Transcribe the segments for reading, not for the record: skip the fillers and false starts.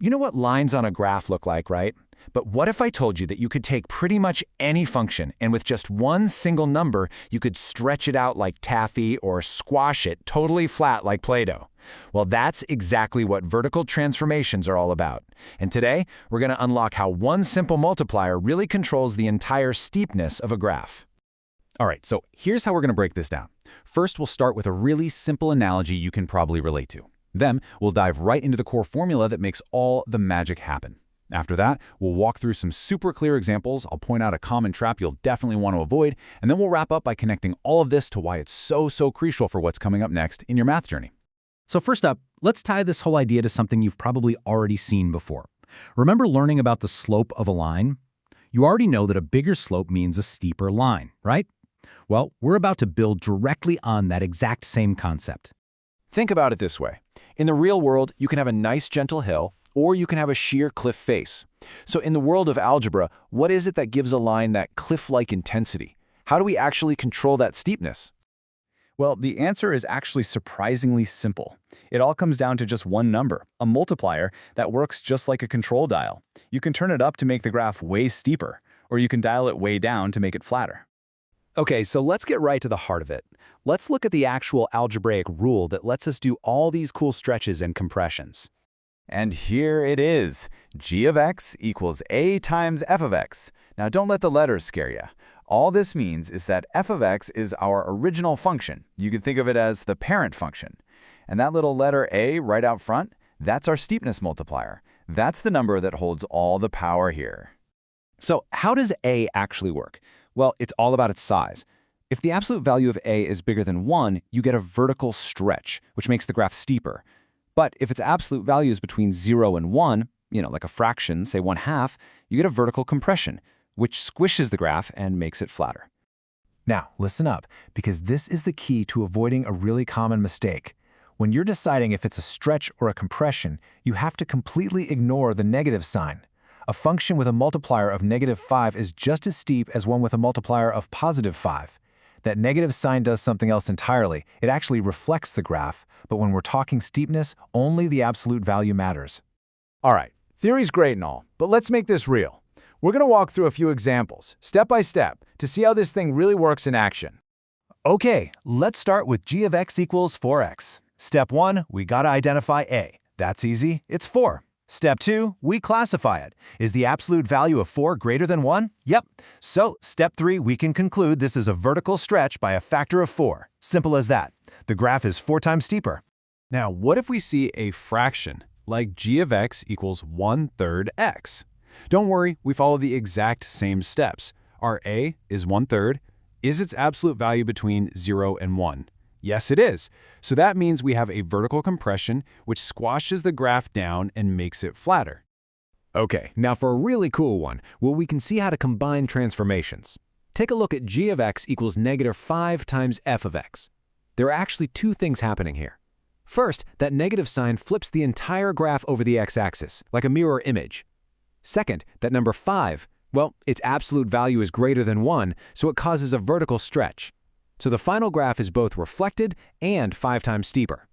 You know what lines on a graph look like, right? But what if I told you that you could take pretty much any function and with just one single number, you could stretch it out like taffy or squash it totally flat like Play-Doh? Well, that's exactly what vertical transformations are all about. And today, we're going to unlock how one simple multiplier really controls the entire steepness of a graph. All right, so here's how we're going to break this down. First, we'll start with a really simple analogy you can probably relate to. Then, we'll dive right into the core formula that makes all the magic happen. After that, we'll walk through some super clear examples. I'll point out a common trap you'll definitely want to avoid, and then we'll wrap up by connecting all of this to why it's so crucial for what's coming up next in your math journey. So first up, let's tie this whole idea to something you've probably already seen before. Remember learning about the slope of a line? You already know that a bigger slope means a steeper line, right? Well, we're about to build directly on that exact same concept. Think about it this way. In the real world, you can have a nice gentle hill, or you can have a sheer cliff face. So in the world of algebra, what is it that gives a line that cliff-like intensity? How do we actually control that steepness? Well, the answer is actually surprisingly simple. It all comes down to just one number, a multiplier that works just like a control dial. You can turn it up to make the graph way steeper, or you can dial it way down to make it flatter. Okay, so let's get right to the heart of it. Let's look at the actual algebraic rule that lets us do all these cool stretches and compressions. And here it is. G of x equals a times f of x. Now don't let the letters scare you. All this means is that f of x is our original function. You can think of it as the parent function. And that little letter a right out front, that's our steepness multiplier. That's the number that holds all the power here. So how does a actually work? Well, it's all about its size. If the absolute value of a is bigger than 1, you get a vertical stretch, which makes the graph steeper. But if its absolute value is between 0 and 1, like a fraction, say 1/2, you get a vertical compression, which squishes the graph and makes it flatter. Now, listen up, because this is the key to avoiding a really common mistake. When you're deciding if it's a stretch or a compression, you have to completely ignore the negative sign. A function with a multiplier of -5 is just as steep as one with a multiplier of +5. That negative sign does something else entirely. It actually reflects the graph, but when we're talking steepness, only the absolute value matters. All right, theory's great and all, but let's make this real. We're going to walk through a few examples, step by step, to see how this thing really works in action. Okay, let's start with g of x equals 4x. Step 1, we gotta identify a. That's easy, it's 4. Step 2, we classify it. Is the absolute value of 4 greater than 1? Yep. So, step 3, we can conclude this is a vertical stretch by a factor of 4. Simple as that. The graph is 4 times steeper. Now, what if we see a fraction, like g of x equals 1/3 x? Don't worry, we follow the exact same steps. Our a is 1/3. Is its absolute value between 0 and 1? Yes, it is. So that means we have a vertical compression, which squashes the graph down and makes it flatter. Okay, now for a really cool one, where we can see how to combine transformations. Take a look at g of x equals -5 times f of x. There are actually two things happening here. First, that negative sign flips the entire graph over the x-axis, like a mirror image. Second, that number 5, well, its absolute value is greater than 1, so it causes a vertical stretch. So the final graph is both reflected and 5 times steeper.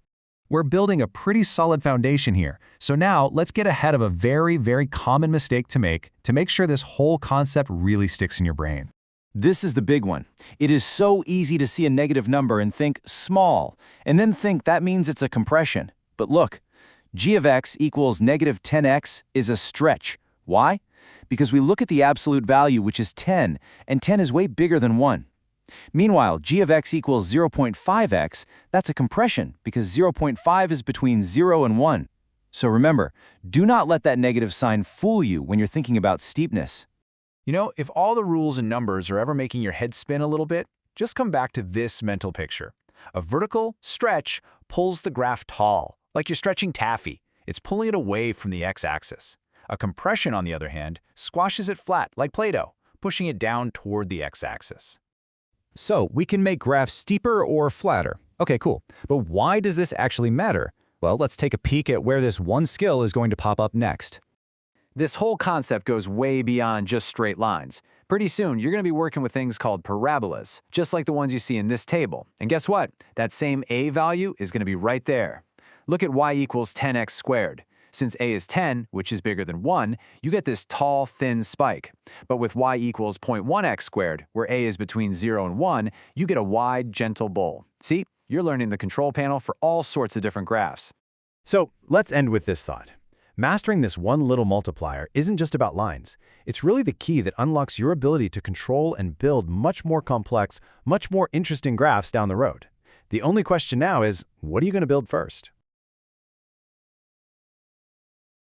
We're building a pretty solid foundation here, so now let's get ahead of a very common mistake to make sure this whole concept really sticks in your brain. This is the big one. It is so easy to see a negative number and think small, and then think that means it's a compression. But look, g of x equals -10x is a stretch. Why? Because we look at the absolute value, which is 10, and 10 is way bigger than 1. Meanwhile, g of x equals 0.5x, that's a compression because 0.5 is between 0 and 1. So remember, do not let that negative sign fool you when you're thinking about steepness. If all the rules and numbers are ever making your head spin a little bit, just come back to this mental picture. A vertical stretch pulls the graph tall, like you're stretching taffy. It's pulling it away from the x-axis. A compression, on the other hand, squashes it flat, like Play-Doh, pushing it down toward the x-axis. So we can make graphs steeper or flatter. Okay, cool. But why does this actually matter? Well, let's take a peek at where this one skill is going to pop up next. This whole concept goes way beyond just straight lines. Pretty soon, you're going to be working with things called parabolas, just like the ones you see in this table. And guess what? That same a value is going to be right there. Look at y equals 10x squared. Since a is 10, which is bigger than 1, you get this tall, thin spike. But with y equals 0.1x squared, where a is between 0 and 1, you get a wide, gentle bowl. See, you're learning the control panel for all sorts of different graphs. So let's end with this thought. Mastering this one little multiplier isn't just about lines. It's really the key that unlocks your ability to control and build much more complex, much more interesting graphs down the road. The only question now is, what are you going to build first?